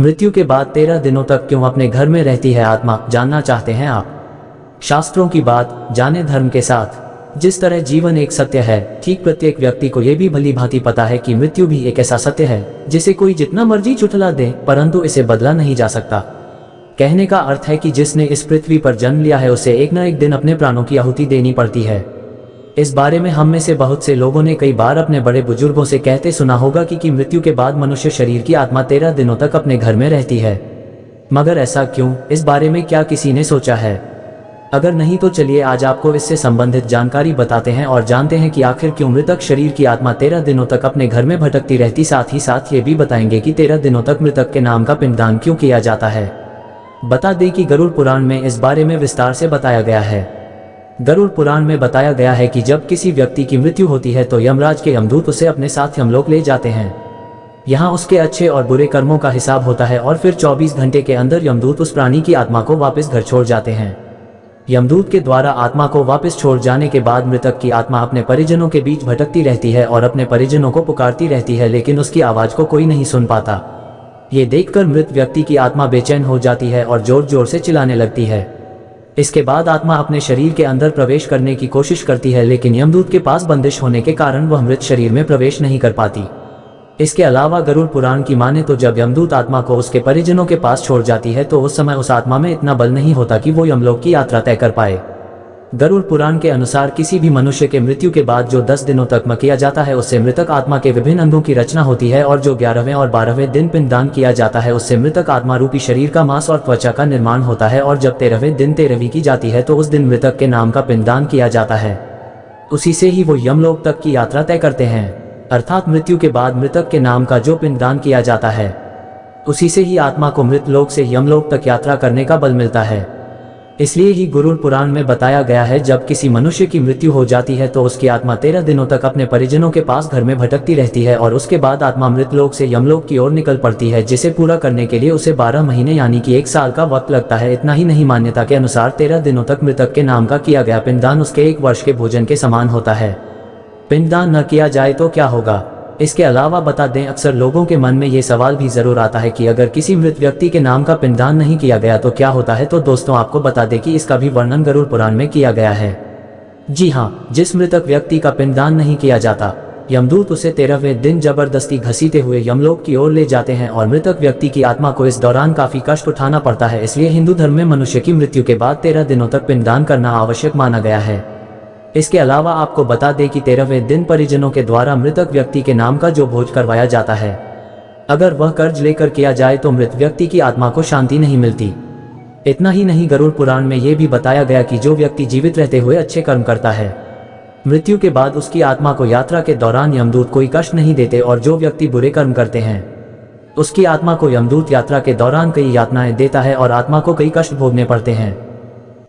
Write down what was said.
मृत्यु के बाद 13 दिनों तक क्यों अपने घर में रहती है आत्मा, जानना चाहते हैं आप? शास्त्रों की बात जाने धर्म के साथ। जिस तरह जीवन एक सत्य है, ठीक प्रत्येक व्यक्ति को यह भी भली भांति पता है कि मृत्यु भी एक ऐसा सत्य है जिसे कोई जितना मर्जी झुठला दे, परंतु इसे बदला नहीं जा सकता। कहने का अर्थ है कि जिसने इस पृथ्वी पर जन्म लिया है उसे एक न एक दिन अपने प्राणों की आहुति देनी पड़ती है। इस बारे में हम में से बहुत से लोगों ने कई बार अपने बड़े बुजुर्गों से कहते सुना होगा कि मृत्यु के बाद मनुष्य शरीर की आत्मा 13 दिनों तक अपने घर में रहती है। मगर ऐसा क्यों? इस बारे में क्या किसी ने सोचा है? अगर नहीं तो चलिए आज आपको इससे संबंधित जानकारी बताते हैं और जानते हैं कि आखिर क्यों मृतक शरीर की आत्मा 13 दिनों तक अपने घर में भटकती रहती। साथ ही साथ ये भी बताएंगे कि 13 दिनों तक मृतक के नाम का पिंडदान क्यों किया जाता है। बता दें कि गरुड़ पुराण में इस बारे में विस्तार से बताया गया है। गरुड़ पुराण में बताया गया है कि जब किसी व्यक्ति की मृत्यु होती है तो यमराज के यमदूत उसे अपने साथ यमलोक ले जाते हैं। यहाँ उसके अच्छे और बुरे कर्मों का हिसाब होता है और फिर 24 घंटे के अंदर यमदूत उस प्राणी की आत्मा को वापस घर छोड़ जाते हैं। यमदूत के द्वारा आत्मा को वापस छोड़ जाने के बाद मृतक की आत्मा अपने परिजनों के बीच भटकती रहती है और अपने परिजनों को पुकारती रहती है, लेकिन उसकी आवाज को कोई नहीं सुन पाता। ये देखकर मृत व्यक्ति की आत्मा बेचैन हो जाती है और जोर जोर से चिल्लाने लगती है। इसके बाद आत्मा अपने शरीर के अंदर प्रवेश करने की कोशिश करती है, लेकिन यमदूत के पास बंदिश होने के कारण वह मृत शरीर में प्रवेश नहीं कर पाती। इसके अलावा गरुड़ पुराण की माने तो जब यमदूत आत्मा को उसके परिजनों के पास छोड़ जाती है तो उस समय उस आत्मा में इतना बल नहीं होता कि वो यमलोक की यात्रा तय कर पाए। गरुड़ पुराण के अनुसार किसी भी मनुष्य के मृत्यु के बाद जो 10 दिनों तक किया जाता है उससे मृतक आत्मा के विभिन्न अंगों की रचना होती है, और जो 11वें और 12वें दिन पिंडदान किया जाता है उससे मृतक आत्मा रूपी शरीर का मांस और त्वचा का निर्माण होता है, और जब 13वें दिन 13वीं की जाती है तो उस दिन मृतक के नाम का पिंडदान किया जाता है। उसी से ही वो यमलोक तक की यात्रा तय करते हैं। अर्थात मृत्यु के बाद मृतक के नाम का जो पिंडदान किया जाता है उसी से ही आत्मा को मृत लोक से यमलोक तक यात्रा करने का बल मिलता है। इसलिए ही गरुड़ पुराण में बताया गया है जब किसी मनुष्य की मृत्यु हो जाती है तो उसकी आत्मा 13 दिनों तक अपने परिजनों के पास घर में भटकती रहती है और उसके बाद आत्मा मृत लोक से यमलोक की ओर निकल पड़ती है, जिसे पूरा करने के लिए उसे 12 महीने यानी कि 1 साल का वक्त लगता है। इतना ही नहीं, मान्यता के अनुसार 13 दिनों तक मृतक के नाम का किया गया पिंडदान उसके 1 वर्ष के भोजन के समान होता है। पिंडदान न किया जाए तो क्या होगा? इसके अलावा बता दें, अक्सर लोगों के मन में ये सवाल भी जरूर आता है कि अगर किसी मृत व्यक्ति के नाम का पिंडदान नहीं किया गया तो क्या होता है। तो दोस्तों आपको बता दें कि इसका भी वर्णन गरुड़ पुराण में किया गया है। जी हाँ, जिस मृतक व्यक्ति का पिंडदान नहीं किया जाता, यमदूत उसे 13वें दिन जबरदस्ती घसीटे हुए यमलोक की ओर ले जाते हैं और मृतक व्यक्ति की आत्मा को इस दौरान काफी कष्ट उठाना पड़ता है। इसलिए हिंदू धर्म में मनुष्य की मृत्यु के बाद 13 दिनों तक पिंडदान करना आवश्यक माना गया है। इसके अलावा आपको बता दें कि 13वें दिन परिजनों के द्वारा मृतक व्यक्ति के नाम का जो भोज करवाया जाता है, अगर वह कर्ज लेकर किया जाए तो मृत व्यक्ति की आत्मा को शांति नहीं मिलती। इतना ही नहीं, गरुड़ पुराण में यह भी बताया गया कि जो व्यक्ति जीवित रहते हुए अच्छे कर्म करता है, मृत्यु के बाद उसकी आत्मा को यात्रा के दौरान यमदूत कोई कष्ट नहीं देते, और जो व्यक्ति बुरे कर्म करते हैं उसकी आत्मा को यमदूत यात्रा के दौरान कई यातनाएं देता है और आत्मा को कई कष्ट भोगने पड़ते हैं।